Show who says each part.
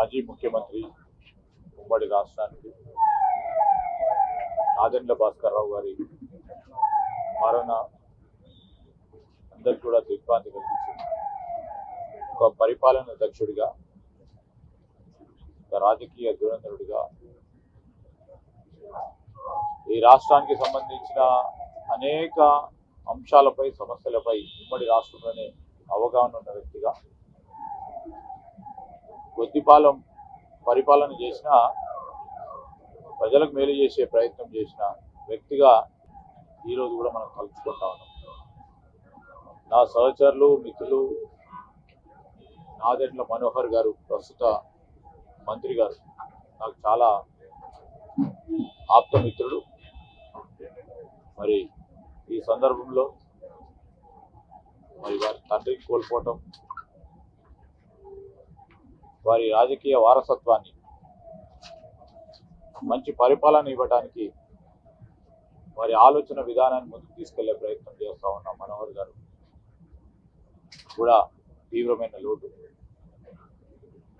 Speaker 1: మాజీ ముఖ్యమంత్రి ఉమ్మడి రాష్ట్రానికి నాదెండ్ల భాస్కర్ రావు గారి మరణ అందరికీ కూడా దిగ్భ్రాంతి కలిగించింది. ఒక పరిపాలన దక్షుడిగా, ఒక రాజకీయ దురంధరుడిగా ఈ రాష్ట్రానికి సంబంధించిన అనేక అంశాలపై, సమస్యలపై ఉమ్మడి రాష్ట్రంలోనే అవగాహన ఉన్న వ్యక్తిగా, కొద్దిపాలెం పరిపాలన చేసిన, ప్రజలకు మేలు చేసే ప్రయత్నం చేసిన వ్యక్తిగా ఈరోజు కూడా మనం కలుసుకుంటా ఉన్నాం. నా సహచరులు, మిత్రులు నాదెండ్ల మనోహర్ గారు, ప్రస్తుత మంత్రి గారు, నాకు చాలా ఆప్తమిత్రుడు. మరి ఈ సందర్భంలో మరి వారి తండ్రిని కోల్పోవటం, వారి రాజకీయ వారసత్వాన్ని, మంచి పరిపాలన ఇవ్వడానికి వారి ఆలోచన విధానాన్ని ముందుకు తీసుకెళ్లే ప్రయత్నం చేస్తూ ఉన్న మనోహర్ గారు కూడా తీవ్రమైన లోటు.